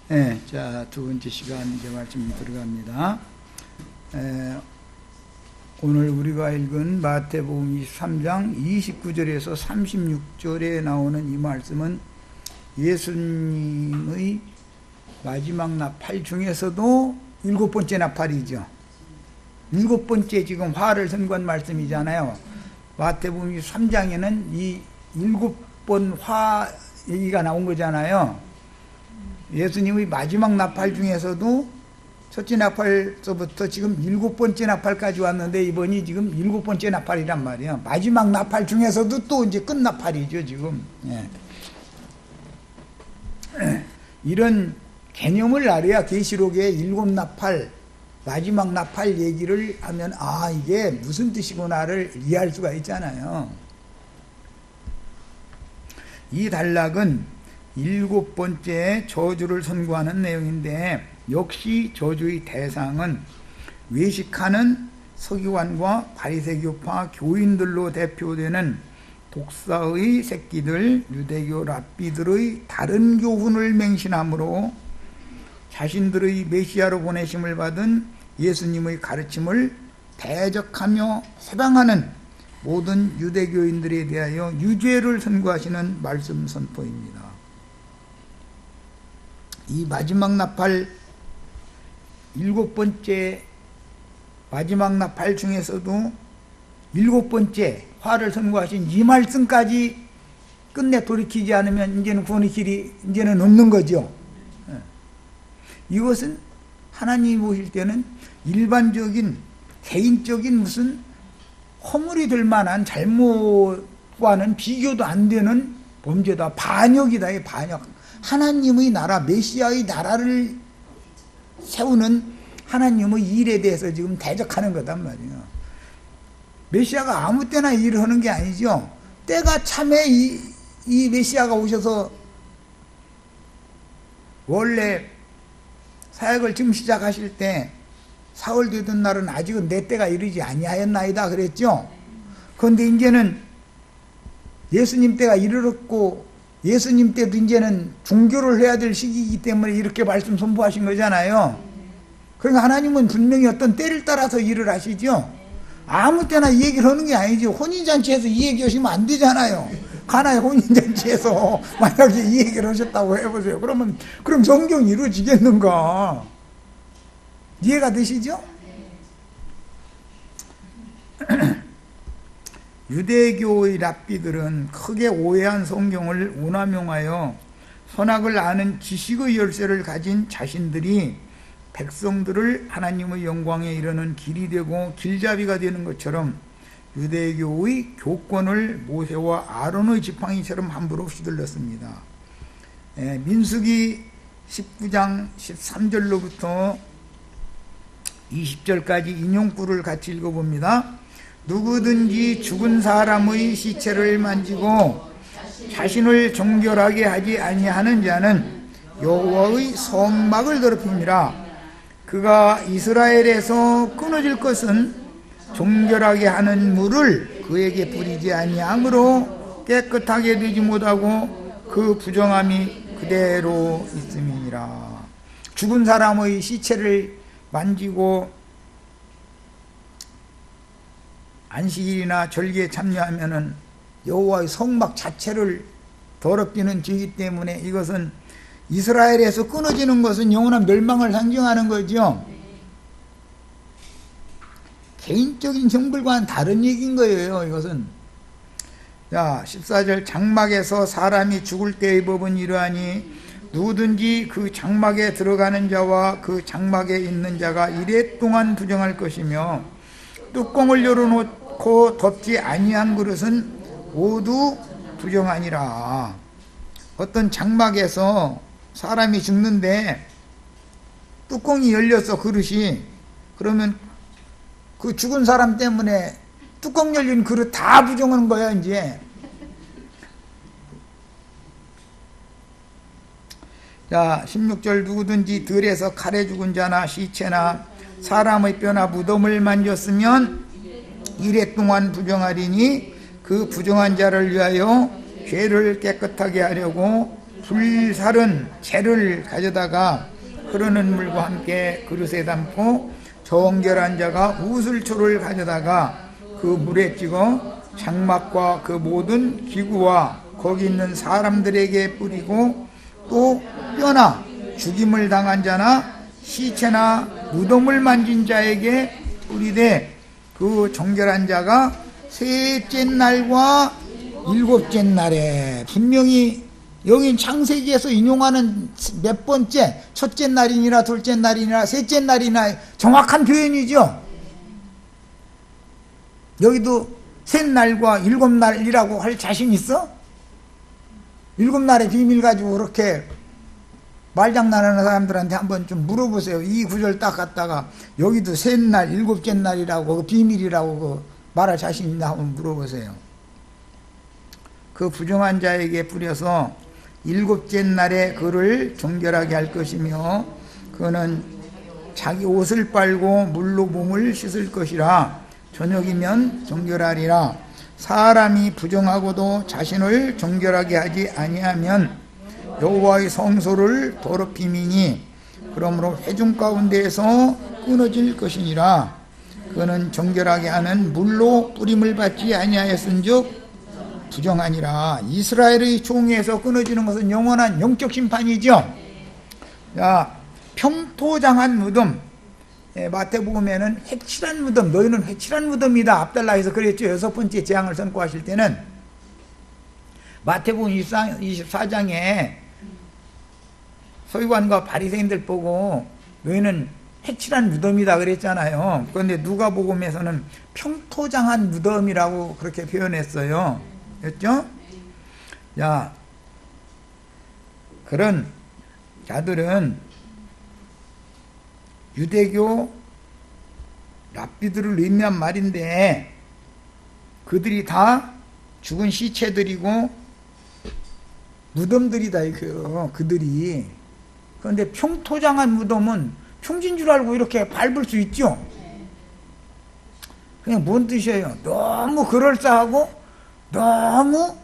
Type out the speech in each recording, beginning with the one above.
네, 자, 두 번째 시간 이제 말씀 들어갑니다. 오늘 우리가 읽은 마태복음 23장 29절에서 36절에 나오는 이 말씀은 예수님의 마지막 나팔 중에서도 7번째 나팔이죠. 7번째 지금 화를 선고한 말씀이잖아요. 마태복음 23장에는 이 7번 화 얘기가 나온 거잖아요. 예수님의 마지막 나팔 중에서도 첫째 나팔서부터 지금 7번째 나팔까지 왔는데 이번이 지금 7번째 나팔이란 말이에요. 마지막 나팔 중에서도 또 이제 끝 나팔이죠, 지금. 예. 이런 개념을 알아야 계시록의 7나팔, 마지막 나팔 얘기를 하면 아, 이게 무슨 뜻이구나를 이해할 수가 있잖아요. 이 단락은 7번째 저주를 선고하는 내용인데 역시 저주의 대상은 외식하는 서기관과 바리새교파 교인들로 대표되는 독사의 새끼들, 유대교 랍비들의 다른 교훈을 맹신함으로 자신들의 메시아로 보내심을 받은 예수님의 가르침을 대적하며 해방하는 모든 유대교인들에 대하여 유죄를 선고하시는 말씀 선포입니다. 이 마지막 나팔 7번째 마지막 나팔 중에서도 7번째 화를 선고하신 이 말씀까지 끝내 돌이키지 않으면 이제는 구원의 길이 이제는 없는 거죠. 이것은 하나님이 보실 때는 일반적인 개인적인 무슨 허물이 될 만한 잘못과는 비교도 안 되는 범죄다. 반역이다. 이 반역. 하나님의 나라, 메시아의 나라를 세우는 하나님의 일에 대해서 지금 대적하는 거단 말이에요. 메시아가 아무 때나 일을 하는 게 아니죠. 때가 참에 이 메시아가 오셔서 원래 사역을 지금 시작하실 때 사흘 되던 날은 아직은 내 때가 이르지 아니하였나이다 그랬죠. 그런데 이제는 예수님 때가 이르렀고 예수님 때도 이제는 종교를 해야 될 시기이기 때문에 이렇게 말씀 선포하신 거잖아요. 그러니까 하나님은 분명히 어떤 때를 따라서 일을 하시죠. 아무 때나 이 얘기를 하는 게 아니죠. 혼인잔치에서 이 얘기 하시면 안 되잖아요. 가나의 혼인잔치에서 만약에 이 얘기를 하셨다고 해보세요. 그럼 성경이 이루어지겠는가? 이해가 되시죠? 유대교의 랍비들은 크게 오해한 성경을 오남용하여 선악을 아는 지식의 열쇠를 가진 자신들이 백성들을 하나님의 영광에 이르는 길이 되고 길잡이가 되는 것처럼 유대교의 교권을 모세와 아론의 지팡이처럼 함부로 휘둘렀습니다. 민수기 19장 13절로부터 20절까지 인용구를 같이 읽어봅니다. 누구든지 죽은 사람의 시체를 만지고 자신을 정결하게 하지 아니하는 자는 여호와의 성막을 더럽힙니다. 그가 이스라엘에서 끊어질 것은 정결하게 하는 물을 그에게 뿌리지 아니하므로 깨끗하게 되지 못하고 그 부정함이 그대로 있음이니라. 죽은 사람의 시체를 만지고 안식일이나 절기에 참여하면은 여호와의 성막 자체를 더럽히는 죄이기 때문에 이것은 이스라엘에서 끊어지는 것은 영원한 멸망을 상징하는 거죠. 개인적인 형벌과는 다른 얘기인 거예요. 이것은. 자, 14절 장막에서 사람이 죽을 때의 법은 이러하니 누구든지 그 장막에 들어가는 자와 그 장막에 있는 자가 이래 동안 부정할 것이며 뚜껑을 열어놓고 덮지 아니한 그릇은 모두 부정하니라. 어떤 장막에서 사람이 죽는데 뚜껑이 열렸어, 그릇이. 그러면 그 죽은 사람 때문에 뚜껑 열린 그릇 다 부정하는 거야, 이제. 자, 16절 누구든지 들에서 칼에 죽은 자나 시체나 사람의 뼈나 무덤을 만졌으면 이래 동안 부정하리니 그 부정한 자를 위하여 죄를 깨끗하게 하려고 불살은 재를 가져다가 흐르는 물과 함께 그릇에 담고 정결한 자가 우슬초를 가져다가 그 물에 찍어 장막과 그 모든 기구와 거기 있는 사람들에게 뿌리고 또 뼈나 죽임을 당한 자나 시체나 무덤을 만진 자에게 뿌리되 그 정결한 자가 셋째 날과 일곱째 날에 분명히 여기 창세기에서 인용하는 몇 번째, 첫째 날이니라 둘째 날이니라 셋째 날이나 정확한 표현이죠. 여기도 셋 날과 일곱 날이라고 할 자신 있어? 일곱 날의 비밀 가지고 그렇게 말장난하는 사람들한테 한번 좀 물어보세요. 이 구절 딱 갖다가 여기도 셋 날, 일곱째 날이라고 그 비밀이라고 그 말할 자신 있나 한번 물어보세요. 그 부정한 자에게 뿌려서 일곱째 날에 그를 정결하게 할 것이며 그는 자기 옷을 빨고 물로 몸을 씻을 것이라 저녁이면 정결하리라. 사람이 부정하고도 자신을 정결하게 하지 아니하면 여호와의 성소를 더럽힘이니 그러므로 회중 가운데에서 끊어질 것이니라. 그는 정결하게 하는 물로 뿌림을 받지 아니하였은즉 부정하니라. 이스라엘의 종에서 끊어지는 것은 영원한 영적 심판이죠. 자, 평토장한 무덤, 마태복음에는 회칠한 무덤, 너희는 회칠한 무덤이다 압달라에서 그랬죠. 여섯 번째 재앙을 선고하실 때는 마태복음 24장에 서기관과 바리새인들 보고 너희는 회칠한 무덤이다 그랬잖아요. 그런데 누가복음에서는 평토장한 무덤이라고 그렇게 표현했어요. 그렇죠? 자, 그런 자들은 유대교 랍비들을 의미한 말인데 그들이 다 죽은 시체들이고 무덤들이다 이거요. 그들이. 그런데 평토장한 무덤은 평지인 줄 알고 이렇게 밟을 수 있죠. 그냥 뭔 뜻이에요? 너무 그럴싸하고 너무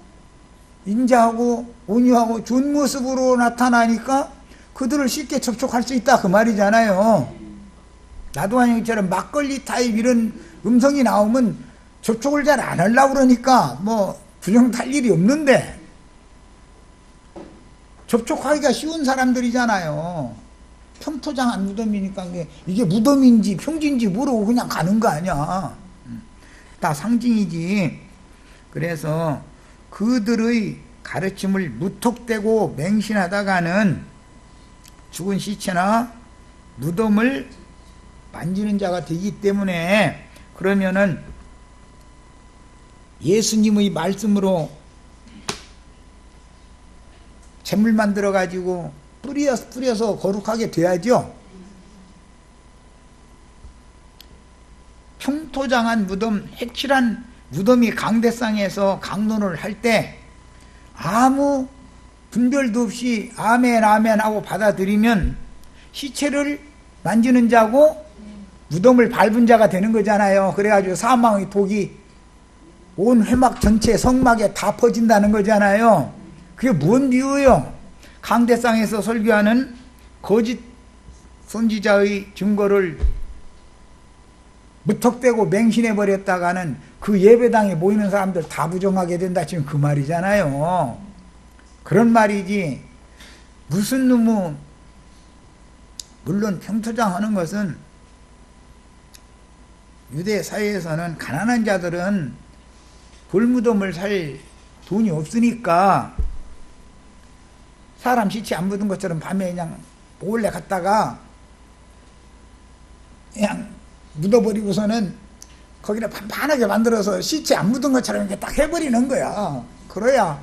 인자하고 온유하고 좋은 모습으로 나타나니까 그들을 쉽게 접촉할 수 있다 그 말이잖아요. 나도 아니처럼 막걸리 타입 이런 음성이 나오면 접촉을 잘 안 하려고 그러니까 뭐 부정 탈 일이 없는데 접촉하기가 쉬운 사람들이잖아요. 평토장한 무덤이니까 이게 무덤인지 평지인지 모르고 그냥 가는 거 아니야. 다 상징이지. 그래서 그들의 가르침을 무턱대고 맹신하다가는 죽은 시체나 무덤을 만지는 자가 되기 때문에 그러면은 예수님의 말씀으로 재물 만들어 가지고 뿌려서 거룩하게 돼야죠. 평토장한 무덤, 회칠한 무덤이 강대상에서 강론을 할 때 아무 분별도 없이 아멘 아멘 하고 받아들이면 시체를 만지는 자고 무덤을 밟은 자가 되는 거잖아요. 그래가지고 사망의 독이 온 회막 전체 성막에 다 퍼진다는 거잖아요. 그게 뭔 비유예요? 강대상에서 설교하는 거짓 선지자의 증거를 무턱대고 맹신해버렸다가는 그 예배당에 모이는 사람들 다 부정하게 된다 지금 그 말이잖아요. 그런 말이지 무슨 놈의 물론 평토장하는 것은 유대 사회에서는 가난한 자들은 돌무덤을 살 돈이 없으니까 사람 시체 안 묻은 것처럼 밤에 그냥 몰래 갔다가 그냥 묻어버리고서는 거기다 판판하게 만들어서 시체 안 묻은 것처럼 이렇게 딱 해버리는 거야. 그래야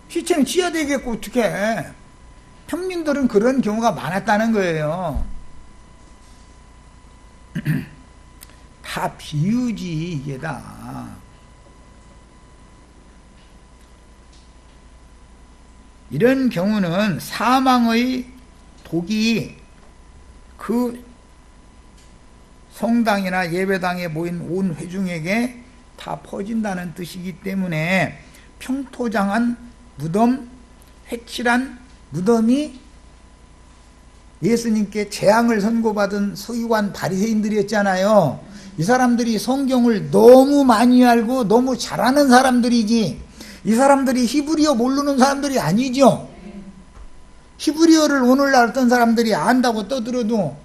시체는 지어야 되겠고 어떻게 해. 평민들은 그런 경우가 많았다는 거예요. 다 비유지 이게 다. 이런 경우는 사망의 독이 그 성당이나 예배당에 모인 온 회중에게 다 퍼진다는 뜻이기 때문에 평토장한 무덤, 회칠한 무덤이 예수님께 재앙을 선고받은 서기관 바리새인들이었잖아요. 이 사람들이 성경을 너무 많이 알고 너무 잘하는 사람들이지, 이 사람들이 히브리어 모르는 사람들이 아니죠. 히브리어를 오늘날 어떤 사람들이 안다고 떠들어도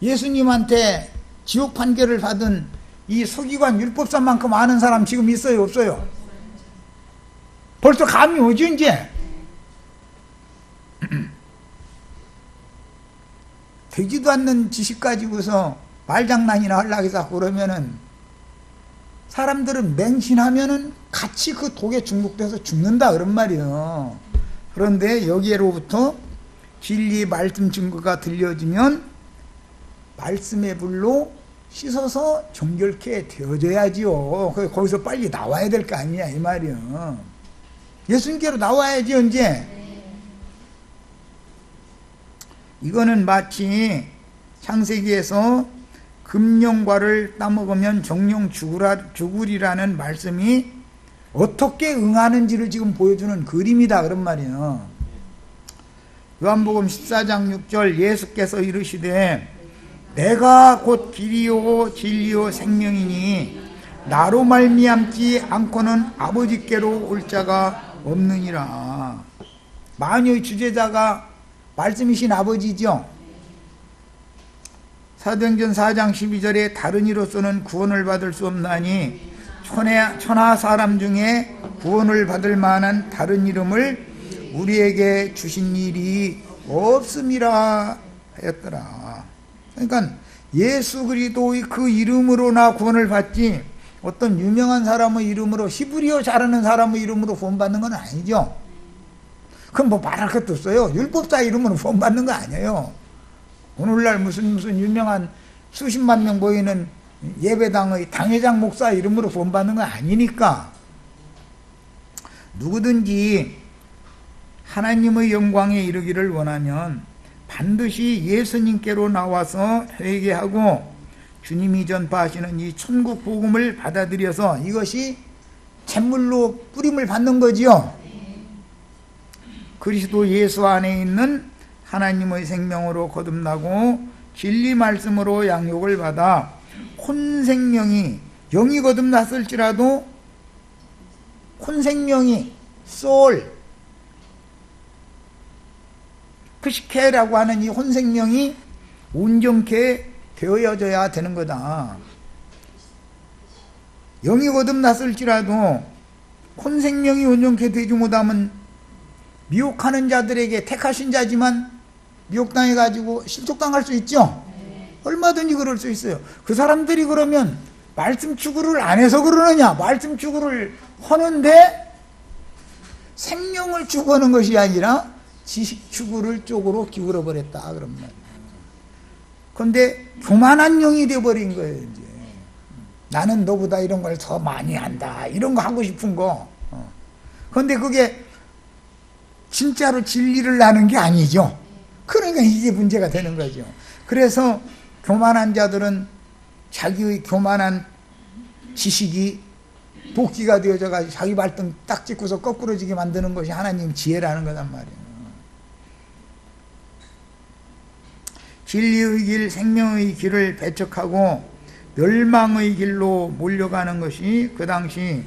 예수님한테 지옥 판결을 받은 이 서기관 율법사만큼 아는 사람 지금 있어요, 없어요? 벌써 감이 오죠, 이제? 되지도 않는 지식 가지고서 말장난이나 하려고 해서 그러면은 사람들은 맹신하면은 같이 그 독에 중독돼서 죽는다 그런 말이에요. 그런데 여기로부터 진리 말씀 증거가 들려지면 말씀의 불로 씻어서 정결케 되어져야지요. 거기서 빨리 나와야 될 거 아니냐 이 말이에요. 예수님께로 나와야지 언제. 이거는 마치 창세기에서 금령과를 따먹으면 정령 죽으리라는 말씀이 어떻게 응하는지를 지금 보여주는 그림이다 그런 말이에요. 요한복음 14장 6절 예수께서 이르시되 내가 곧 길이요 진리요 생명이니 나로 말미암지 않고는 아버지께로 올 자가 없느니라. 만유의 주제자가 말씀이신 아버지죠. 사도행전 4장 12절에 다른 이로서는 구원을 받을 수 없나니 천하 사람 중에 구원을 받을 만한 다른 이름을 우리에게 주신 일이 없음이라 하였더라. 그러니까 예수 그리스도의 그 이름으로나 구원을 받지 어떤 유명한 사람의 이름으로 히브리어 잘하는 사람의 이름으로 구원받는 건 아니죠. 그럼 뭐 말할 것도 없어요. 율법사 이름으로 구원받는 거 아니에요. 오늘날 무슨 유명한 수십만 명 모이는 예배당의 당회장 목사 이름으로 구원받는 거 아니니까. 누구든지 하나님의 영광에 이르기를 원하면 반드시 예수님께로 나와서 회개하고 주님이 전파하시는 이 천국 복음을 받아들여서 이것이 잿물로 뿌림을 받는 거지요. 그리스도 예수 안에 있는 하나님의 생명으로 거듭나고 진리 말씀으로 양육을 받아 혼생명이 영이 거듭났을지라도 혼생명이 소울 크시케라고 하는 이 혼생명이 온전케 되어져야 되는 거다. 영이 거듭났을지라도 혼생명이 온전케 되지 못하면 미혹하는 자들에게 택하신 자지만 미혹당해가지고 실족당할 수 있죠. 얼마든지 그럴 수 있어요. 그 사람들이 그러면 말씀 추구를 안 해서 그러느냐? 말씀 추구를 하는데 생명을 추구하는 것이 아니라 지식 추구를 쪽으로 기울어 버렸다 그런 말이에요. 그런데 교만한 영이 되어버린 거예요. 이제 나는 너보다 이런 걸 더 많이 한다 이런 거 하고 싶은 거. 그런데 그게 진짜로 진리를 아는 게 아니죠. 그러니까 이게 문제가 되는 거죠. 그래서 교만한 자들은 자기의 교만한 지식이 도끼가 되어져가지고 자기 발등 딱 찍고서 거꾸러지게 만드는 것이 하나님 지혜라는 거단 말이에요. 진리의 길, 생명의 길을 배척하고 멸망의 길로 몰려가는 것이 그 당시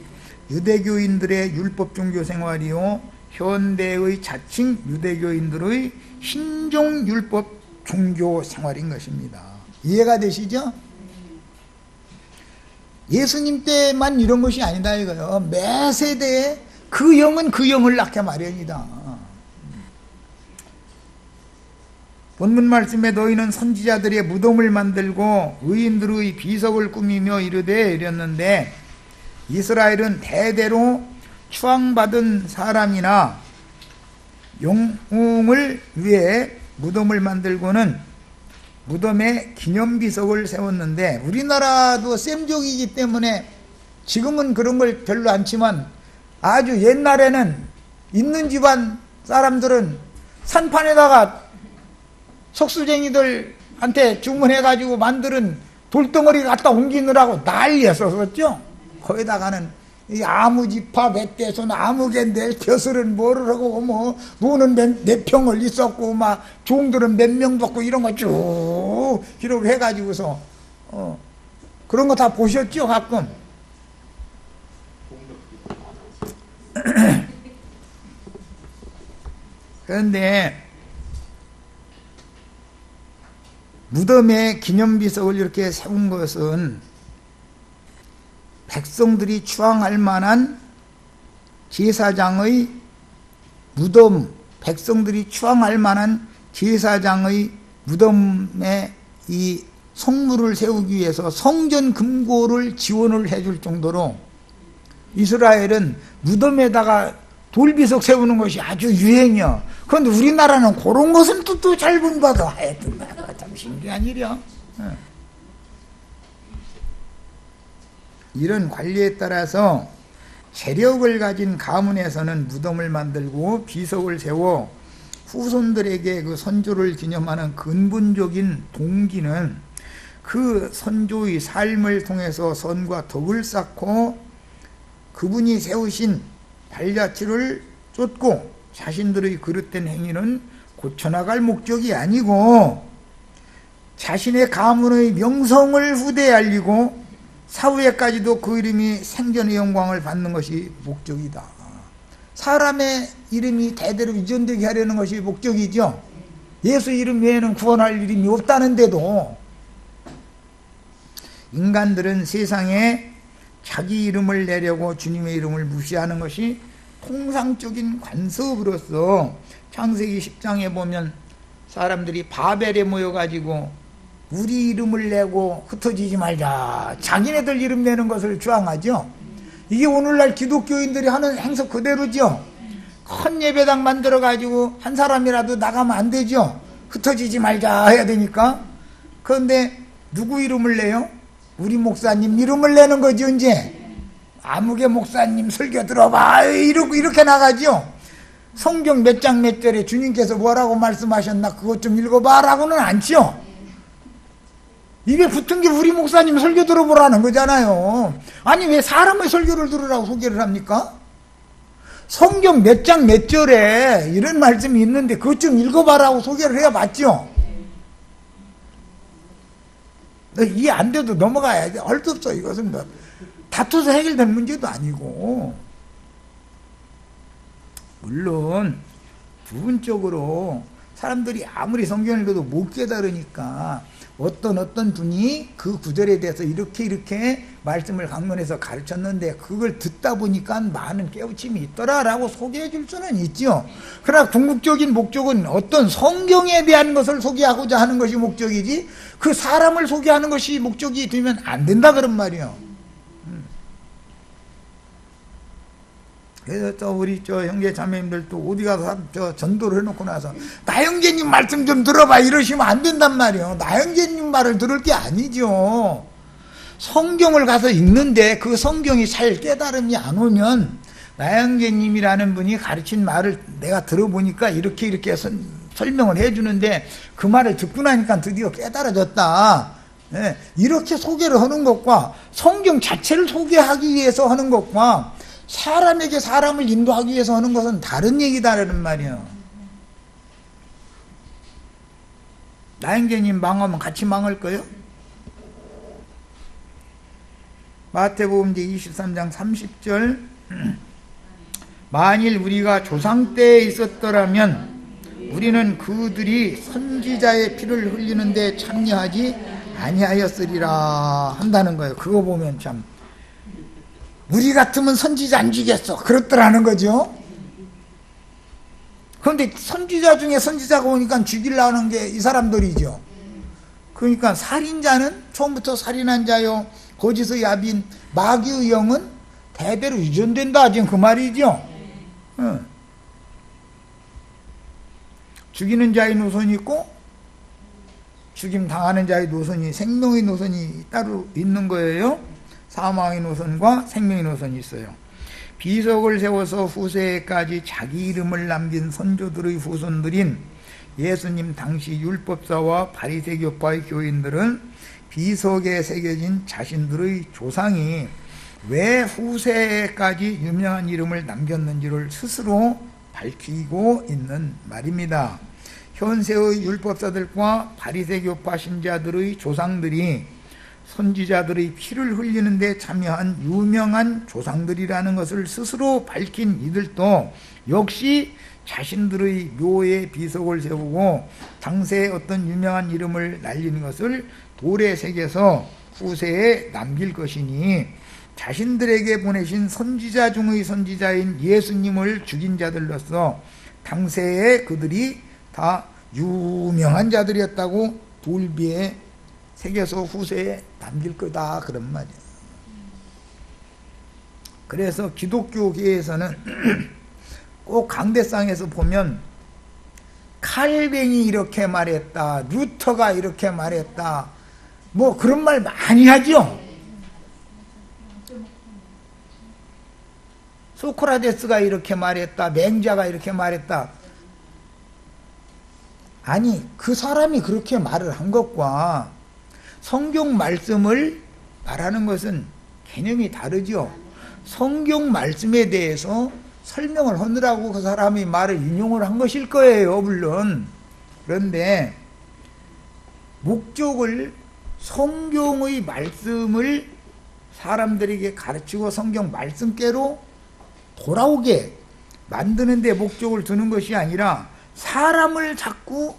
유대교인들의 율법 종교 생활이요 현대의 자칭 유대교인들의 신종 율법 종교 생활인 것입니다. 이해가 되시죠? 예수님 때만 이런 것이 아니다 이거요. 매 세대에 그 영은 그 영을 낳게 마련이다. 본문 말씀에 너희는 선지자들의 무덤을 만들고 의인들의 비석을 꾸미며 이르되 이랬는데 이스라엘은 대대로 추앙받은 사람이나 영웅을 위해 무덤을 만들고는 무덤에 기념비석을 세웠는데 우리나라도 셈족이기 때문에 지금은 그런 걸 별로 않지만 아주 옛날에는 있는 집안 사람들은 산판에다가 석수쟁이들한테 주문해가지고 만드는 돌덩어리 갖다 옮기느라고 난리였었죠. 거기다가는 이 아무지파 뱃대손 아무개인데 벼슬은 뭐를 하고 뭐 노는 몇 평을 있었고 막 종들은 몇 명 받고 이런 거 쭉 이렇게 해가지고서 그런 거 다 보셨죠 가끔. 그런데 무덤에 기념비석을 이렇게 세운 것은 백성들이 추앙할 만한 제사장의 무덤, 백성들이 추앙할 만한 제사장의 무덤에 이 성물을 세우기 위해서 성전 금고를 지원을 해줄 정도로 이스라엘은 무덤에다가 돌비석 세우는 것이 아주 유행이야. 그런데 우리나라는 그런 것은 또 잘 본받아. 하여튼 참 신기한 일이야. 이런 관리에 따라서 세력을 가진 가문에서는 무덤을 만들고 비석을 세워 후손들에게 그 선조를 기념하는 근본적인 동기는 그 선조의 삶을 통해서 선과 덕을 쌓고 그분이 세우신 발자취를 쫓고 자신들의 그릇된 행위는 고쳐나갈 목적이 아니고 자신의 가문의 명성을 후대에 알리고 사후에까지도 그 이름이 생전의 영광을 받는 것이 목적이다. 사람의 이름이 대대로 유전되게 하려는 것이 목적이죠. 예수 이름 외에는 구원할 이름이 없다는데도 인간들은 세상에 자기 이름을 내려고 주님의 이름을 무시하는 것이 통상적인 관습으로서 창세기 10장에 보면 사람들이 바벨에 모여가지고 우리 이름을 내고 흩어지지 말자, 자기네들 이름 내는 것을 주장하죠. 이게 오늘날 기독교인들이 하는 행석 그대로죠. 큰 예배당 만들어가지고 한 사람이라도 나가면 안 되죠. 흩어지지 말자 해야 되니까. 그런데 누구 이름을 내요? 우리 목사님 이름을 내는 거죠. 이제 아무개 목사님 설교 들어봐 이렇게 나가죠. 성경 몇 장 몇 절에 주님께서 뭐라고 말씀하셨나 그것 좀 읽어봐 라고는 않죠. 입에 붙은 게 우리 목사님 설교 들어보라는 거잖아요. 아니 왜 사람의 설교를 들으라고 소개를 합니까? 성경 몇 장 몇 절에 이런 말씀이 있는데 그것 좀 읽어봐라고 소개를 해야 맞죠. 이해 안 돼도 넘어가야 돼. 할 수 없어. 이것은 뭐 다투서 해결된 문제도 아니고. 물론 부분적으로 사람들이 아무리 성경을 읽어도 못 깨달으니까 어떤 분이 그 구절에 대해서 이렇게 말씀을 강론해서 가르쳤는데 그걸 듣다 보니까 많은 깨우침이 있더라라고 소개해 줄 수는 있죠. 그러나 궁극적인 목적은 어떤 성경에 대한 것을 소개하고자 하는 것이 목적이지 그 사람을 소개하는 것이 목적이 되면 안 된다 그런 말이에요. 그래서 또 우리 형제 자매님들 또 어디 가서 전도를 해놓고 나서 나 형제님 말씀 좀 들어봐 이러시면 안 된단 말이에요. 나 형제님 말을 들을 게 아니죠. 성경을 가서 읽는데 그 성경이 잘 깨달음이 안 오면 나 형제님이라는 분이 가르친 말을 내가 들어보니까 이렇게 설명을 해주는데 그 말을 듣고 나니까 드디어 깨달아졌다. 네, 이렇게 소개를 하는 것과 성경 자체를 소개하기 위해서 하는 것과 사람에게 사람을 인도하기 위해서 하는 것은 다른 얘기다라는 말이에요. 나형제님 망하면 같이 망할 거예요? 마태복음 23장 30절 만일 우리가 조상 때에 있었더라면 우리는 그들이 선지자의 피를 흘리는데 참여하지 아니하였으리라 한다는 거예요. 그거 보면 참 우리 같으면 선지자 안 죽였어 그렇더라는 거죠. 그런데 선지자 중에 선지자가 오니까 죽이려는 게 이 사람들이죠. 그러니까 살인자는 처음부터 살인한 자요 거짓의 야빈 마귀의 영은 대대로 유전된다 지금 그 말이죠. 죽이는 자의 노선이 있고 죽임 당하는 자의 노선이 생명의 노선이 따로 있는 거예요. 사망의 노선과 생명의 노선이 있어요. 비석을 세워서 후세에까지 자기 이름을 남긴 선조들의 후손들인 예수님 당시 율법사와 바리새교파의 교인들은 비석에 새겨진 자신들의 조상이 왜 후세까지 유명한 이름을 남겼는지를 스스로 밝히고 있는 말입니다. 현세의 율법사들과 바리새교파 신자들의 조상들이 선지자들의 피를 흘리는 데 참여한 유명한 조상들이라는 것을 스스로 밝힌 이들도 역시 자신들의 묘에 비석을 세우고 당시에 어떤 유명한 이름을 날리는 것을 돌에 새겨서 후세에 남길 것이니 자신들에게 보내신 선지자 중의 선지자인 예수님을 죽인 자들로서 당시에 그들이 다 유명한 자들이었다고 돌비에 새겨서 후세에 남길 거다 그런 말이에요. 그래서 기독교계에서는 꼭 강대상에서 보면 칼뱅이 이렇게 말했다, 루터가 이렇게 말했다, 뭐 그런 말 많이 하죠. 소크라테스가 이렇게 말했다, 맹자가 이렇게 말했다. 아니, 그 사람이 그렇게 말을 한 것과 성경 말씀을 말하는 것은 개념이 다르죠. 성경 말씀에 대해서 설명을 하느라고 그 사람이 말을 인용을 한 것일 거예요, 물론. 그런데 목적을, 성경의 말씀을 사람들에게 가르치고 성경 말씀께로 돌아오게 만드는 데 목적을 두는 것이 아니라 사람을 자꾸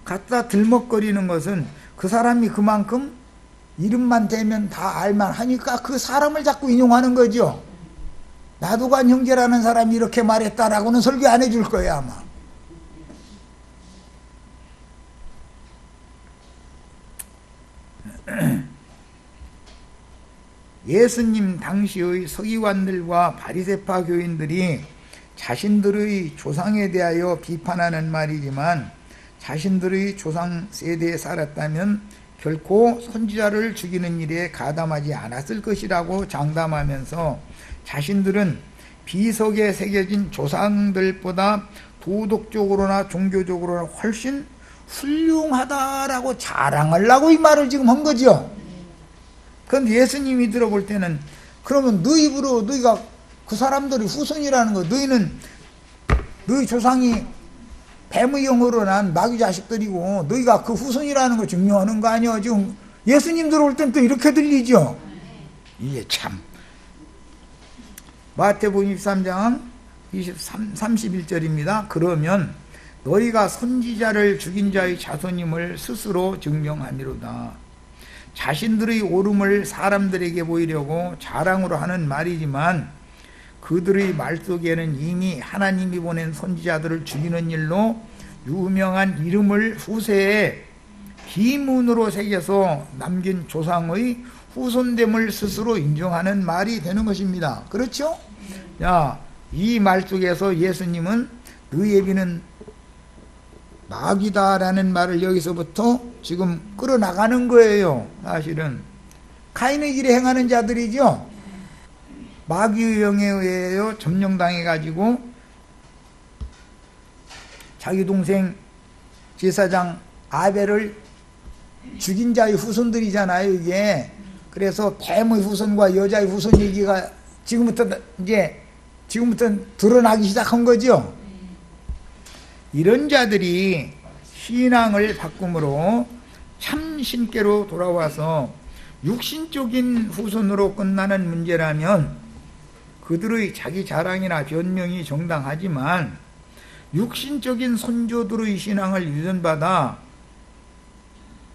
갖다 들먹거리는 것은 그 사람이 그만큼 이름만 대면 다 알만 하니까 그 사람을 자꾸 인용하는 거죠. 나도관 형제라는 사람이 이렇게 말했다라고는 설교 안 해줄 거예요, 아마. 예수님 당시의 서기관들과 바리새파 교인들이 자신들의 조상에 대하여 비판하는 말이지만 자신들의 조상 세대에 살았다면 결코 선지자를 죽이는 일에 가담하지 않았을 것이라고 장담하면서 자신들은 비석에 새겨진 조상들보다 도덕적으로나 종교적으로나 훨씬 훌륭하다라고 자랑하려고 이 말을 지금 한 거죠. 그런데 예수님이 들어볼 때는 그러면 너 입으로 너희가 그 사람들이 후손이라는 거, 너희는 너희 조상이 뱀의 영으로 난 마귀 자식들이고 너희가 그 후손이라는 거 증명하는 거 아니야. 지금 예수님 들어올 땐 또 이렇게 들리죠. 이게 참. 마태복음 23장 31절입니다. 그러면 너희가 선지자를 죽인 자의 자손임을 스스로 증명하미로다. 자신들의 옳음을 사람들에게 보이려고 자랑으로 하는 말이지만 그들의 말 속에는 이미 하나님이 보낸 선지자들을 죽이는 일로 유명한 이름을 후세에 기문으로 새겨서 남긴 조상의 후손됨을 스스로 인정하는 말이 되는 것입니다. 그렇죠? 야, 이 말 속에서 예수님은 너희 애비는 마귀다라는 말을 여기서부터 지금 끌어나가는 거예요. 사실은 가인의 길에 행하는 자들이죠. 마귀의 영에 의하여 점령당해 가지고 자기 동생 제사장 아벨을 죽인 자의 후손들이잖아요, 이게. 그래서 뱀의 후손과 여자의 후손 얘기가 지금부터 드러나기 시작한 거죠. 이런 자들이 신앙을 바꿈으로 참 신께로 돌아와서 육신적인 후손으로 끝나는 문제라면 그들의 자기 자랑이나 변명이 정당하지만 육신적인 선조들의 신앙을 유전받아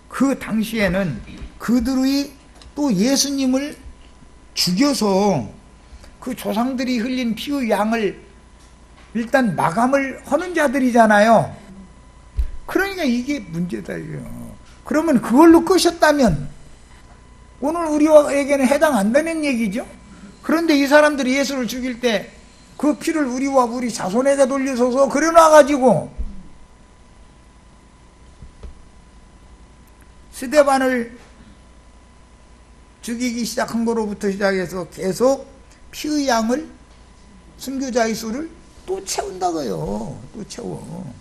그 당시에는 그들의 또 예수님을 죽여서 그 조상들이 흘린 피의 양을 일단 마감을 하는 자들이잖아요. 그러니까 이게 문제다 이거요. 그러면 그걸로 끄셨다면 오늘 우리에게는 해당 안 되는 얘기죠. 그런데 이 사람들이 예수를 죽일 때 그 피를 우리와 우리 자손에게 돌려서서 그려놔가지고 스데반을 죽이기 시작한 거로부터 시작해서 계속 피의 양을, 순교자의 수를 또 채운다고요. 또 채워.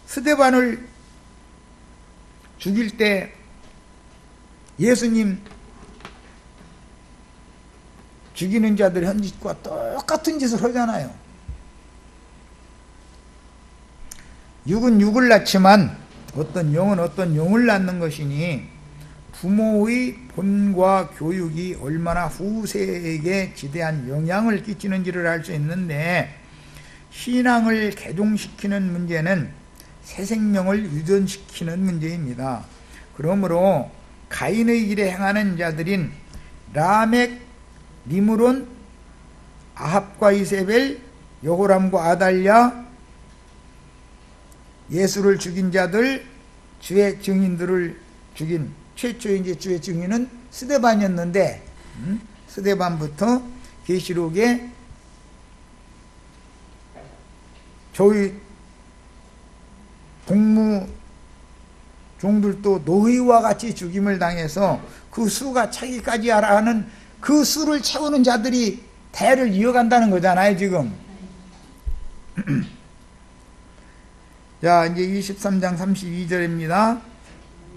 스데반을 죽일 때 예수님 죽이는 자들 한 짓과 똑같은 짓을 하잖아요. 육은 육을 낳지만 어떤 영은 어떤 영을 낳는 것이니 부모의 본과 교육이 얼마나 후세에게 지대한 영향을 끼치는지를 알 수 있는데, 신앙을 개종시키는 문제는 새 생명을 유전시키는 문제입니다. 그러므로 가인의 길에 행하는 자들인 라멕, 니므론, 아합과 이세벨, 여호람과 아달랴, 예수를 죽인 자들, 주의 증인들을 죽인 최초의 이제 주의 증인은 스데반이었는데, 스데반부터 계시록에 저희 동무 종들도 노이와 같이 죽임을 당해서 그 수가 차기까지 하라 하는 그 수를 채우는 자들이 대를 이어간다는 거잖아요, 지금. 자, 이제 23장 32절입니다.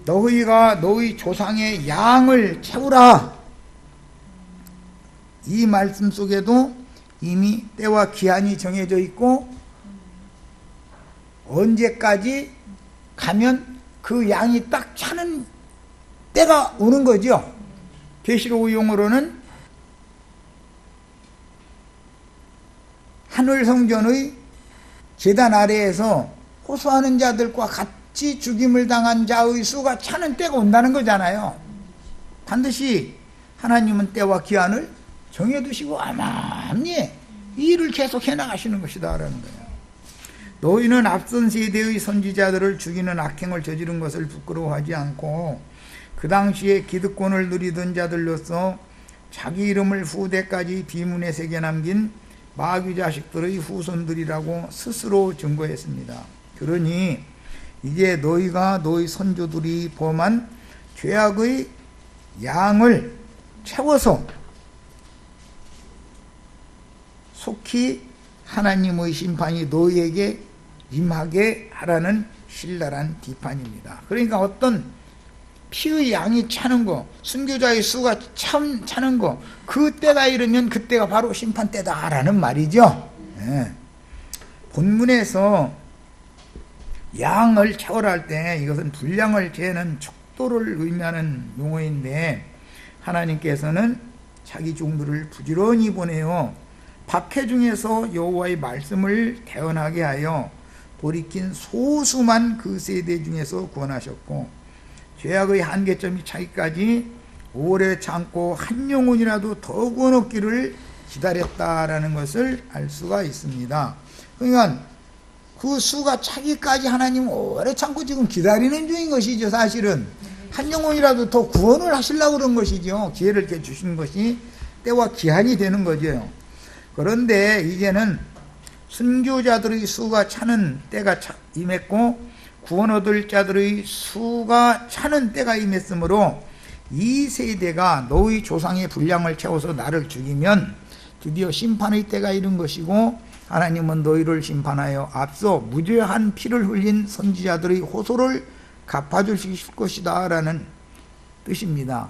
너희가 너희 조상의 양을 채우라. 이 말씀 속에도 이미 때와 기한이 정해져 있고, 언제까지 가면 그 양이 딱 차는 때가 오는 거죠. 계시록 용어로는 하늘 성전의 제단 아래에서 호소하는 자들과 같이 죽임을 당한 자의 수가 차는 때가 온다는 거잖아요. 반드시 하나님은 때와 기한을 정해두시고 아마니 이 일을 계속 해나가시는 것이다 라는 거예요. 너희는 앞선 세대의 선지자들을 죽이는 악행을 저지른 것을 부끄러워하지 않고 그 당시에 기득권을 누리던 자들로서 자기 이름을 후대까지 비문에 새겨 남긴 마귀 자식들의 후손들이라고 스스로 증거했습니다. 그러니 이제 너희가 너희 선조들이 범한 죄악의 양을 채워서 속히 하나님의 심판이 너희에게 임하게 하라는 신랄한 비판입니다. 그러니까 어떤 피의 양이 차는 거, 순교자의 수가 차는 거, 그때가 이르면 그때가 바로 심판 때다라는 말이죠. 네. 본문에서 양을 채우라 할 때 이것은 분량을 재는 척도를 의미하는 용어인데, 하나님께서는 자기 종들을 부지런히 보내어 박해 중에서 여호와의 말씀을 태어나게 하여 돌이킨 소수만 그 세대 중에서 구원하셨고, 죄악의 한계점이 차기까지 오래 참고 한 영혼이라도 더 구원 얻기를 기다렸다라는 것을 알 수가 있습니다. 그러니까 그 수가 차기까지 하나님 오래 참고 지금 기다리는 중인 것이죠. 사실은 한 영혼이라도 더 구원을 하시려고 그런 것이죠. 기회를 이렇게 주신 것이 때와 기한이 되는 거죠. 그런데 이제는 순교자들의 수가 차는 때가 임했고 구원 얻을 자들의 수가 차는 때가 임했으므로 이 세대가 너희 조상의 분량을 채워서 나를 죽이면 드디어 심판의 때가 이른 것이고, 하나님은 너희를 심판하여 앞서 무죄한 피를 흘린 선지자들의 호소를 갚아주실 것이다 라는 뜻입니다.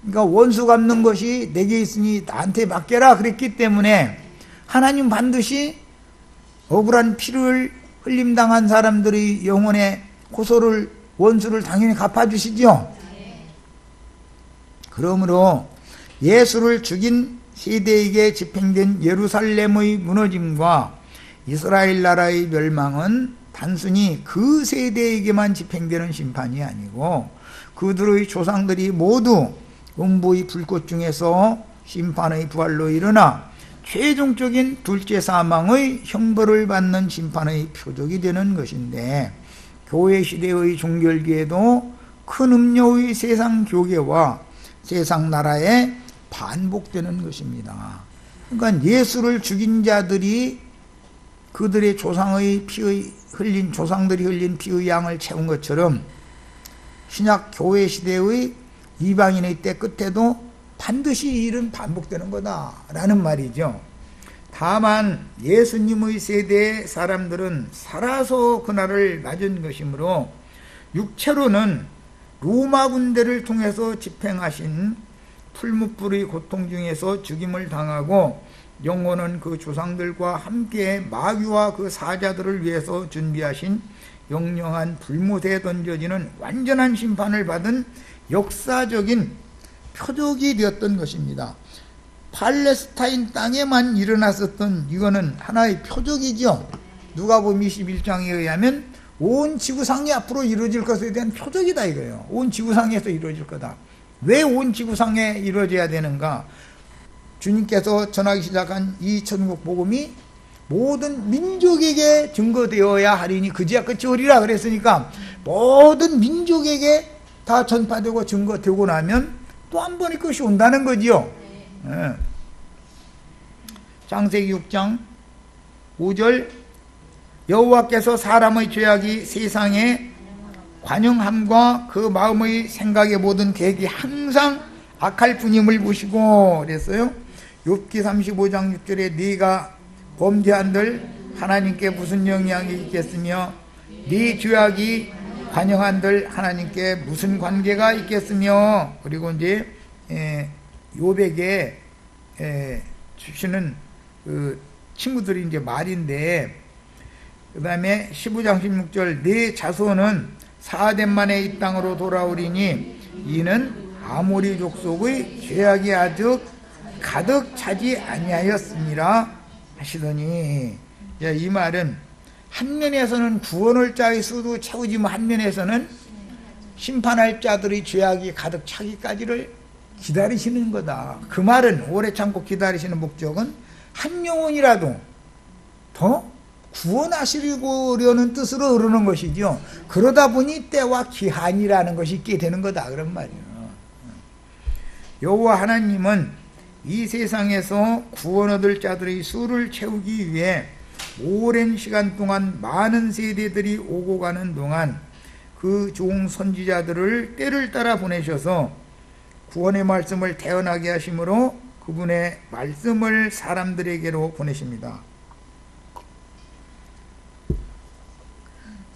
그러니까 원수 갚는 것이 내게 있으니 나한테 맡겨라 그랬기 때문에 하나님 반드시 억울한 피를 흘림당한 사람들의 영혼의 호소를, 원수를 당연히 갚아주시죠. 그러므로 예수를 죽인 세대에게 집행된 예루살렘의 무너짐과 이스라엘 나라의 멸망은 단순히 그 세대에게만 집행되는 심판이 아니고 그들의 조상들이 모두 음부의 불꽃 중에서 심판의 부활로 일어나 최종적인 둘째 사망의 형벌을 받는 심판의 표적이 되는 것인데, 교회 시대의 종결기에도 큰 음료의 세상 교계와 세상 나라에 반복되는 것입니다. 그러니까 예수를 죽인 자들이 그들의 조상의 피의 흘린, 조상들이 흘린 피의 양을 채운 것처럼 신약 교회 시대의 이방인의 때 끝에도 반드시 이 일은 반복되는 거다라는 말이죠. 다만 예수님의 세대의 사람들은 살아서 그날을 맞은 것이므로 육체로는 로마 군대를 통해서 집행하신 풀무불의 고통 중에서 죽임을 당하고 영혼은 그 조상들과 함께 마귀와 그 사자들을 위해서 준비하신 영영한 불못에 던져지는 완전한 심판을 받은 역사적인 표적이 되었던 것입니다. 팔레스타인 땅에만 일어났었던 이거는 하나의 표적이죠. 누가복음 21장에 의하면 온 지구상이 앞으로 이루어질 것에 대한 표적이다 이거예요. 온 지구상에서 이루어질 거다. 왜 온 지구상에 이루어져야 되는가? 주님께서 전하기 시작한 이 천국 복음이 모든 민족에게 증거되어야 하리니 그제야 끝이 오리라 그랬으니까 모든 민족에게 다 전파되고 증거되고 나면 또 한 번의 끝이 온다는 거지요. 네. 창세기 6장 5절 여호와께서 사람의 죄악이 세상에 관영함과 그 마음의 생각의 모든 계획이 항상 악할 뿐임을 보시고 그랬어요. 욥기 35장 6절에 네가 범죄한들 하나님께 무슨 영향이 있겠으며 네 죄악이 관영한들 하나님께 무슨 관계가 있겠으며 그리고 이제 욥에게 주시는 그 친구들이 이제 말인데 그 다음에 15장 16절 네 자손은 4대 만에 이 땅으로 돌아오리니 이는 아모리 족속의 죄악이 아주 가득 차지 아니하였습니다 하시더니 이 말은 한 면에서는 구원할 자의 수도 채우지만 한 면에서는 심판할 자들의 죄악이 가득 차기까지를 기다리시는 거다. 그 말은 오래 참고 기다리시는 목적은 한 영혼이라도 더 구원하시려는 뜻으로 흐르는 것이죠. 그러다 보니 때와 기한이라는 것이 있게 되는 거다 그런 말이에요. 여호와 하나님은 이 세상에서 구원 얻을 자들의 수를 채우기 위해 오랜 시간 동안 많은 세대들이 오고 가는 동안 그 종 선지자들을 때를 따라 보내셔서 구원의 말씀을 태어나게 하심으로 그분의 말씀을 사람들에게로 보내십니다.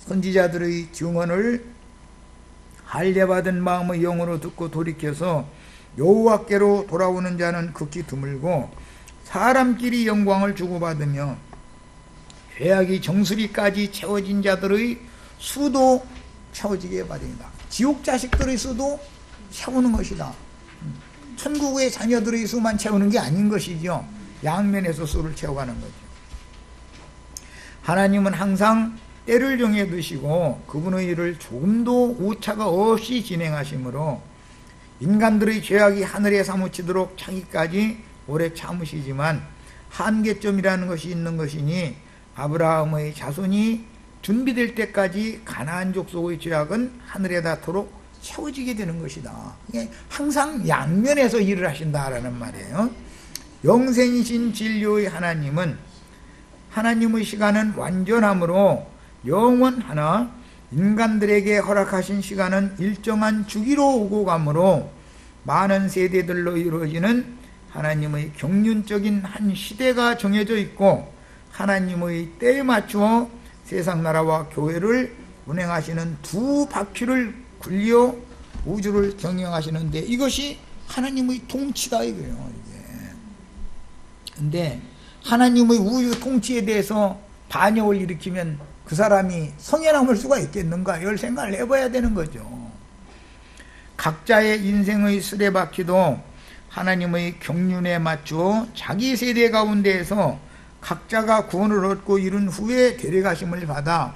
선지자들의 증언을 할례받은 마음의 영으로 듣고 돌이켜서 여호와께로 돌아오는 자는 극히 드물고 사람끼리 영광을 주고받으며 죄악이 정수리까지 채워진 자들의 수도 채워지게 받습니다. 지옥 자식들의 수도 채우는 것이다. 천국의 자녀들의 수만 채우는 게 아닌 것이죠. 양면에서 수를 채워가는 거죠. 하나님은 항상 때를 정해 두시고 그분의 일을 조금도 오차가 없이 진행하시므로 인간들의 죄악이 하늘에 사무치도록 차기까지 오래 참으시지만 한계점이라는 것이 있는 것이니 아브라함의 자손이 준비될 때까지 가나안 족속의 죄악은 하늘에 닿도록 채워지게 되는 것이다. 항상 양면에서 일을 하신다라는 말이에요. 영생이신 진리의 하나님은 하나님의 시간은 완전함으로 영원하나 인간들에게 허락하신 시간은 일정한 주기로 오고 가므로 많은 세대들로 이루어지는 하나님의 경륜적인 한 시대가 정해져 있고 하나님의 때에 맞추어 세상 나라와 교회를 운행하시는 두 바퀴를 굴려 우주를 경영하시는데 이것이 하나님의 통치다 이거예요. 근데 하나님의 우주 통치에 대해서 반역을 일으키면 그 사람이 성에 남을 수가 있겠는가 이걸 생각을 해봐야 되는 거죠. 각자의 인생의 수레바퀴도 하나님의 경륜에 맞추어 자기 세대 가운데에서 각자가 구원을 얻고 이룬 후에 데려가심을 받아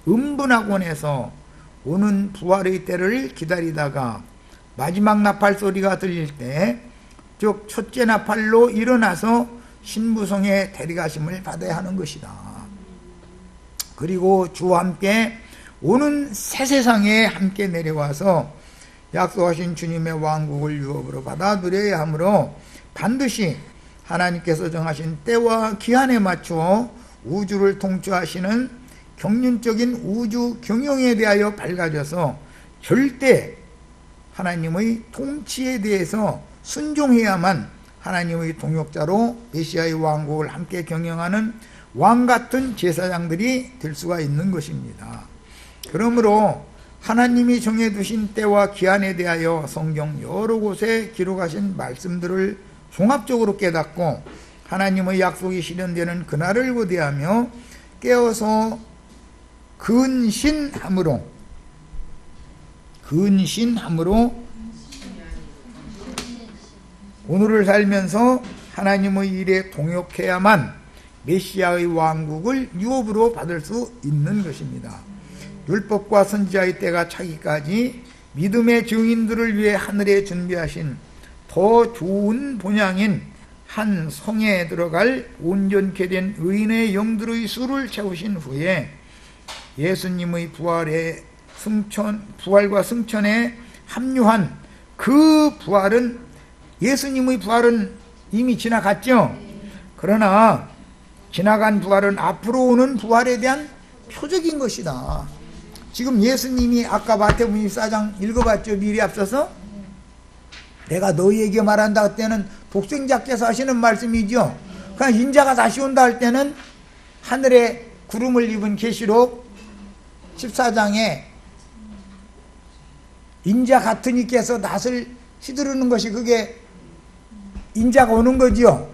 음분학원에서 오는 부활의 때를 기다리다가 마지막 나팔 소리가 들릴 때 즉 첫째 나팔로 일어나서 신부성에 데려가심을 받아야 하는 것이다. 그리고 주와 함께 오는 새 세상에 함께 내려와서 약속하신 주님의 왕국을 유업으로 받아 누려야 하므로 반드시 하나님께서 정하신 때와 기한에 맞추어 우주를 통치하시는 경륜적인 우주 경영에 대하여 밝아져서 절대 하나님의 통치에 대해서 순종해야만 하나님의 동역자로 메시아의 왕국을 함께 경영하는 왕같은 제사장들이 될 수가 있는 것입니다. 그러므로 하나님이 정해두신 때와 기한에 대하여 성경 여러 곳에 기록하신 말씀들을 종합적으로 깨닫고 하나님의 약속이 실현되는 그날을 고대하며 깨어서 근신함으로 오늘을 살면서 하나님의 일에 동역해야만 메시아의 왕국을 유업으로 받을 수 있는 것입니다. 율법과 선지자의 때가 차기까지 믿음의 증인들을 위해 하늘에 준비하신 더 좋은 본향인 한 성에 들어갈 온전케 된 의인의 영들의 수를 채우신 후에 예수님의 부활과 승천에 합류한 그 부활은, 예수님의 부활은 이미 지나갔죠. 그러나 지나간 부활은 앞으로 오는 부활에 대한 표적인 것이다. 지금 예수님이 아까 마태복음 24장 읽어봤죠. 미리 앞서서 내가 너희에게 말한다 할 때는 독생자께서 하시는 말씀이죠. 그냥 인자가 다시 온다 할 때는 하늘에 구름을 입은 계시록 14장에 인자 같은 이께서 낫을 휘두르는 것이 그게 인자가 오는 거지요.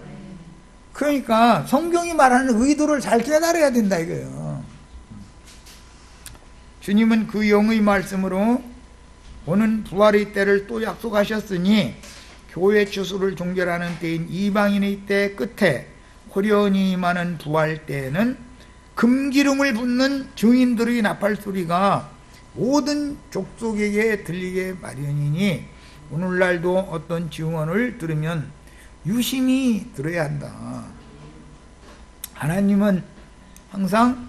그러니까 성경이 말하는 의도를 잘 깨달아야 된다 이거예요. 주님은 그 영의 말씀으로 오는 부활의 때를 또 약속하셨으니 교회 추수를 종결하는 때인 이방인의 때 끝에 호련히 임하는 부활 때에는 금기름을 붓는 증인들의 나팔 소리가 모든 족속에게 들리게 마련이니 오늘날도 어떤 증언을 들으면 유심히 들어야 한다. 하나님은 항상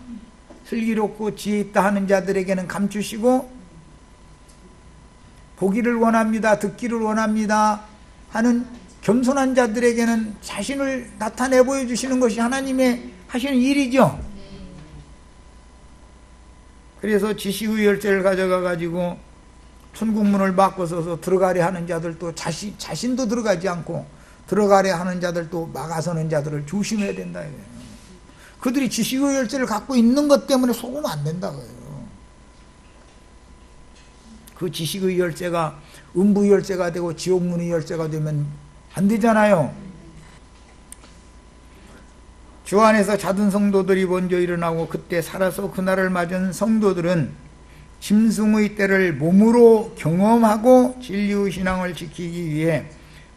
슬기롭고 지혜 있다 하는 자들에게는 감추시고 보기를 원합니다, 듣기를 원합니다 하는 겸손한 자들에게는 자신을 나타내 보여주시는 것이 하나님의 하시는 일이죠. 그래서 지식의 열쇠를 가져가 가지고 천국문을 막고서서 들어가려 하는 자들도 자신도 들어가지 않고 들어가려 하는 자들도 막아서는 자들을 조심해야 된다 이거예요. 그들이 지식의 열쇠를 갖고 있는 것 때문에 속으면 안 된다고요. 그 지식의 열쇠가 음부의 열쇠가 되고 지옥문의 열쇠가 되면 안 되잖아요. 주 안에서 자든 성도들이 먼저 일어나고 그때 살아서 그날을 맞은 성도들은 짐승의 때를 몸으로 경험하고 진리의 신앙을 지키기 위해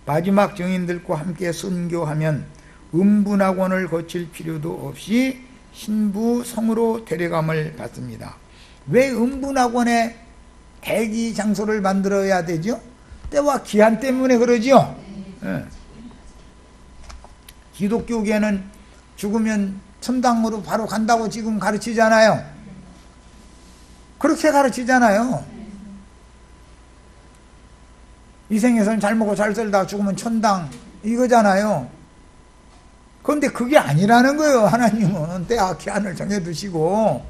마지막 증인들과 함께 순교하면 음부낙원을 거칠 필요도 없이 신부성으로 데려감을 받습니다. 왜 음부낙원에 대기 장소를 만들어야 되죠? 때와 기한 때문에 그러죠. 네. 기독교계는 죽으면 천당으로 바로 간다고 지금 가르치잖아요. 그렇게 가르치잖아요. 이 생에서는 잘 먹고 잘 살다가 죽으면 천당 이거잖아요. 그런데 그게 아니라는 거예요. 하나님은 때와 기한을 정해두시고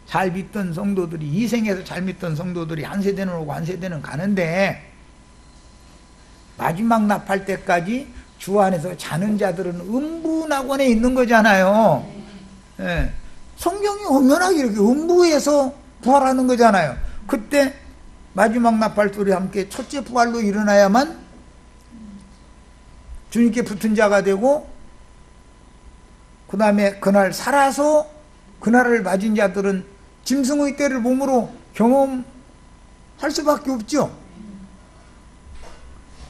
잘 믿던 성도들이, 이 생에서 잘 믿던 성도들이 한 세대는 오고 한 세대는 가는데 마지막 납할 때까지 주 안에서 자는 자들은 음부낙원에 있는 거잖아요. 예. 성경이 엄연하게 이렇게 음부에서 부활하는 거잖아요. 그때 마지막 나팔소리와 함께 첫째 부활로 일어나야만 주님께 붙은 자가 되고 그 다음에 그날 살아서 그날을 맞은 자들은 짐승의 때를 몸으로 경험할 수밖에 없죠.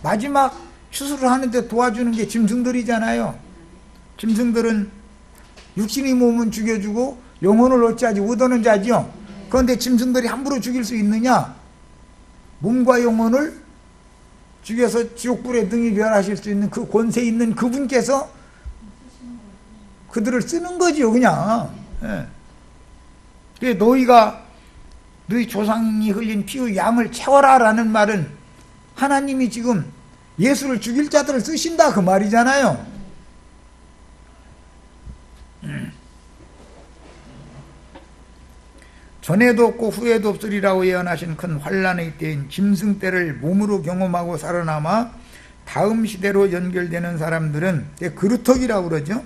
마지막 추수를 하는데 도와주는 게 짐승들이잖아요. 짐승들은 육신의 몸은 죽여주고 영혼을 어찌하지 얻어는 자죠. 그런데 짐승들이 함부로 죽일 수 있느냐? 몸과 영혼을 죽여서 지옥불에 등이 멸하실 수 있는 그 권세 있는 그분께서 그들을 쓰는 거지요, 그냥. 예. 그래, 너희 조상이 흘린 피의 양을 채워라 라는 말은 하나님이 지금 예수를 죽일 자들을 쓰신다 그 말이잖아요. 전에도 없고 후에도 없으리라고 예언하신 큰 환난의 때인 짐승 때를 몸으로 경험하고 살아남아 다음 시대로 연결되는 사람들은 그루터기라고 그러죠.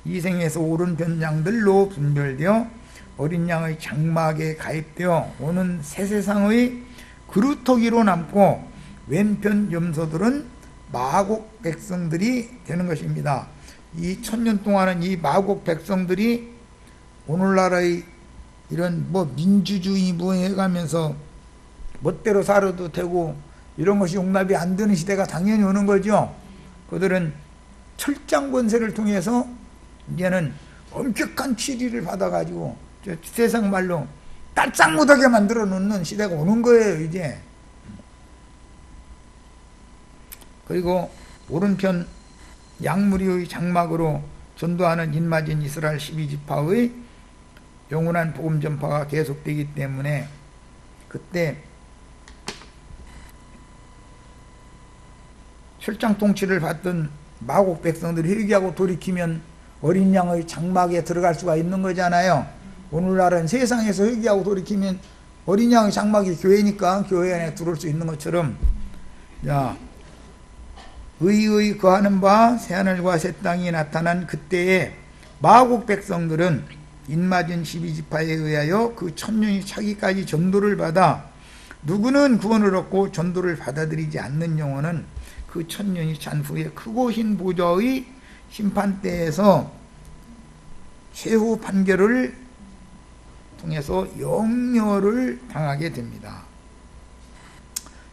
이 생에서 옳은 변장들로 분별되어 어린 양의 장막에 가입되어 오는 새 세상의 그루터기로 남고 왼편 염소들은 마곡 백성들이 되는 것입니다. 이 1000년 동안은 이 마곡 백성들이 오늘날의 이런 민주주의 해가면서 멋대로 살아도 되고 이런 것이 용납이 안 되는 시대가 당연히 오는 거죠. 그들은 철장 권세를 통해서 이제는 엄격한 치리를 받아가지고 세상 말로 딸싹 못하게 만들어 놓는 시대가 오는 거예요, 이제. 그리고 오른편 양무리의 장막으로 전도하는 인마진 이스라엘 12지파의 영원한 복음 전파가 계속되기 때문에 그때 철장 통치를 받던 마곡 백성들이 회개하고 돌이키면 어린 양의 장막에 들어갈 수가 있는 거잖아요. 오늘날은 세상에서 회개하고 돌이키면 어린 양의 장막이 교회니까 교회 안에 들어올 수 있는 것처럼, 자, 의의 거하는 바 새하늘과 새 땅이 나타난 그때에 마곡 백성들은 인마진 12지파에 의하여 그 1000년이 차기까지 전도를 받아 누구는 구원을 얻고 전도를 받아들이지 않는 영혼은 그 1000년이 찬 후에 크고 흰 보좌의 심판대에서 최후 판결을 통해서 영멸을 당하게 됩니다.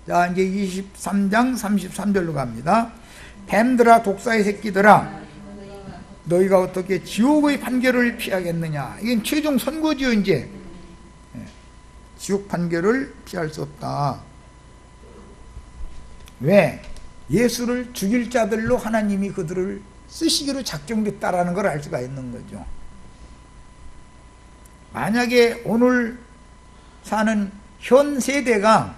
자, 이제 23장 33절로 갑니다. 뱀들아, 독사의 새끼들아, 너희가 어떻게 지옥의 판결을 피하겠느냐. 이건 최종 선고지요. 이제 지옥 판결을 피할 수 없다. 왜? 예수를 죽일 자들로 하나님이 그들을 쓰시기로 작정됐다라는 걸 알 수가 있는 거죠. 만약에 오늘 사는 현 세대가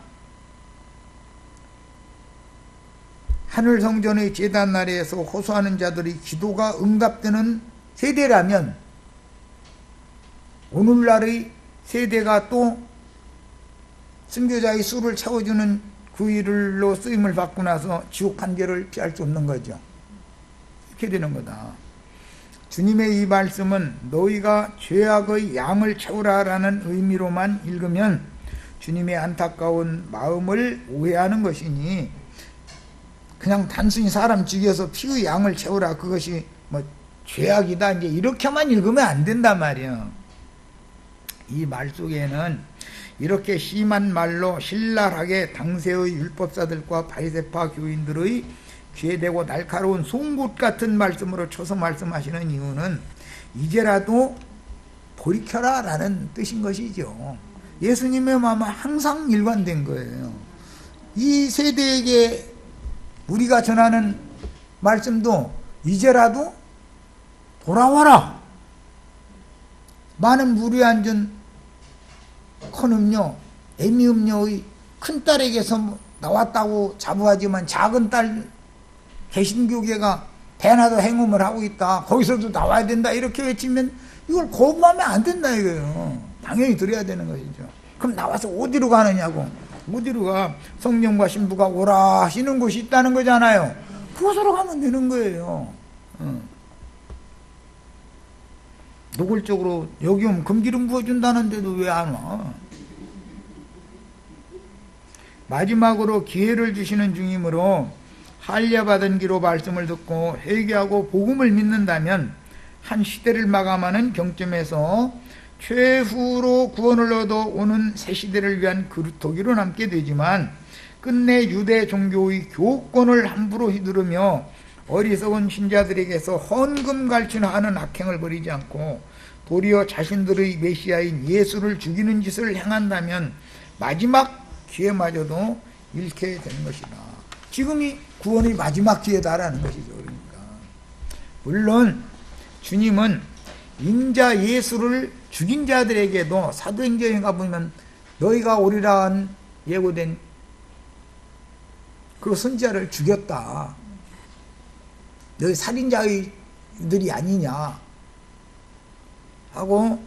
하늘 성전의 제단 날에서 호소하는 자들의 기도가 응답되는 세대라면 오늘날의 세대가 또 순교자의 수를 채워주는 그 일로 쓰임을 받고 나서 지옥 판결을 피할 수 없는 거죠. 이렇게 되는 거다. 주님의 이 말씀은 너희가 죄악의 양을 채우라라는 의미로만 읽으면 주님의 안타까운 마음을 오해하는 것이니, 그냥 단순히 사람 죽여서 피의 양을 채우라, 그것이 죄악이다, 이제 이렇게만 읽으면 안 된단 말이에요. 이 말 속에는 이렇게 심한 말로 신랄하게 당세의 율법사들과 바리새파 교인들의 죄되고 날카로운 송곳 같은 말씀으로 쳐서 말씀하시는 이유는 이제라도 돌이켜라 라는 뜻인 것이죠. 예수님의 마음은 항상 일관된 거예요. 이 세대에게 우리가 전하는 말씀도 이제라도 돌아와라. 많은 물에 앉은 큰 음료, 애미 음료의 큰딸에게서 나왔다고 자부하지만 작은 딸 개신교계가 대낮도 행음을 하고 있다, 거기서도 나와야 된다 이렇게 외치면 이걸 거부하면 안 된다 이거예요. 당연히 드려야 되는 것이죠. 그럼 나와서 어디로 가느냐고. 어디로 가? 성령과 신부가 오라 하시는 곳이 있다는 거잖아요. 그곳으로 가면 되는 거예요. 노골적으로 여기 오면 금기름 부어준다는데도 왜 안 와? 마지막으로 기회를 주시는 중이므로 할례받은 기로 말씀을 듣고 회개하고 복음을 믿는다면 한 시대를 마감하는 경점에서 최후로 구원을 얻어 오는 새 시대를 위한 그루터기로 남게 되지만, 끝내 유대 종교의 교권을 함부로 휘두르며 어리석은 신자들에게서 헌금 갈취하는 악행을 버리지 않고 도리어 자신들의 메시아인 예수를 죽이는 짓을 행한다면 마지막 기회마저도 잃게 되는 것이다. 지금이 구원의 마지막 기회다라는 것이죠. 그러니까 물론 주님은 인자 예수를 죽인 자들에게도 사도행전에 가보면 너희가 오리라 한 예고된 그 선지자를 죽였다. 너희 살인자들이 아니냐 하고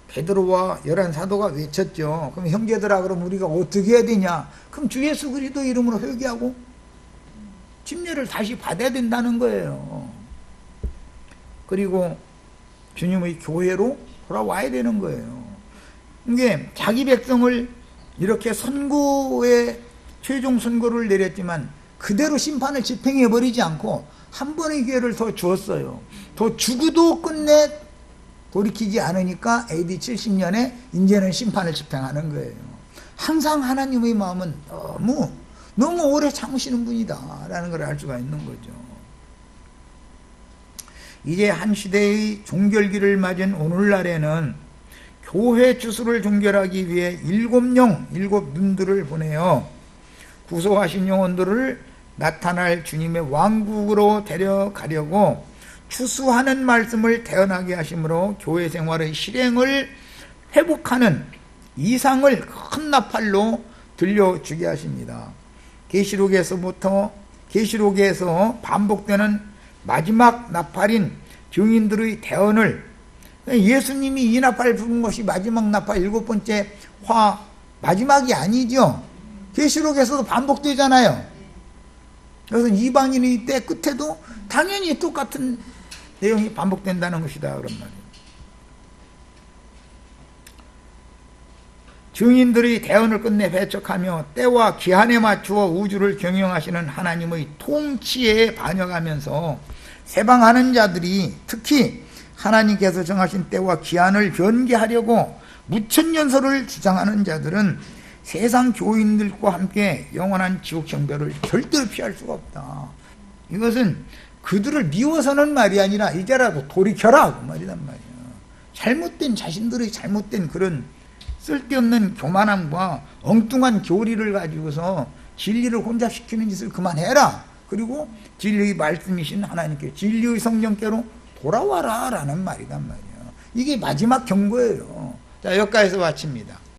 베드로와 11사도가 외쳤죠. 그럼 형제들아, 그럼 우리가 어떻게 해야 되냐? 그럼 주 예수 그리스도 이름으로 회개하고 침례를 다시 받아야 된다는 거예요. 그리고 주님의 교회로 돌아와야 되는 거예요. 이게 자기 백성을 이렇게 선고에 최종 선고를 내렸지만 그대로 심판을 집행해버리지 않고 한 번의 기회를 더 주었어요. 더 주고도 끝내 돌이키지 않으니까 AD 70년에 이제는 심판을 집행하는 거예요. 항상 하나님의 마음은 너무 오래 참으시는 분이다 라는 걸 알 수가 있는 거죠. 이제 한 시대의 종결기를 맞은 오늘날에는 교회 주수를 종결하기 위해 일곱 눈들을 보내어 구속하신 영혼들을 나타날 주님의 왕국으로 데려가려고 추수하는 말씀을 태어나게 하심으로 교회 생활의 실행을 회복하는 이상을 큰 나팔로 들려주게 하십니다. 계시록에서 반복되는 마지막 나팔인 증인들의 대언을, 예수님이 이 나팔을 부른 것이 마지막 나팔 7번째 화 마지막이 아니죠. 계시록에서도 반복되잖아요. 그래서 이방인의 때 끝에도 당연히 똑같은 내용이 반복된다는 것이다 그런 말이에요. 증인들의 대언을 끝내 배척하며 때와 기한에 맞추어 우주를 경영하시는 하나님의 통치에 반역하면서 세방하는 자들이, 특히 하나님께서 정하신 때와 기한을 변개하려고 무천년설을 주장하는 자들은 세상 교인들과 함께 영원한 지옥 형벌을 절대로 피할 수가 없다. 이것은 그들을 미워서는 말이 아니라 이제라도 돌이켜라 그 말이란 말이야. 잘못된, 자신들의 잘못된 그런 쓸데없는 교만함과 엉뚱한 교리를 가지고서 진리를 혼잡시키는 짓을 그만해라. 그리고 진리의 말씀이신 하나님께, 진리의 성령께로 돌아와라 라는 말이란 말이에요. 이게 마지막 경고예요. 자, 여기까지서 마칩니다.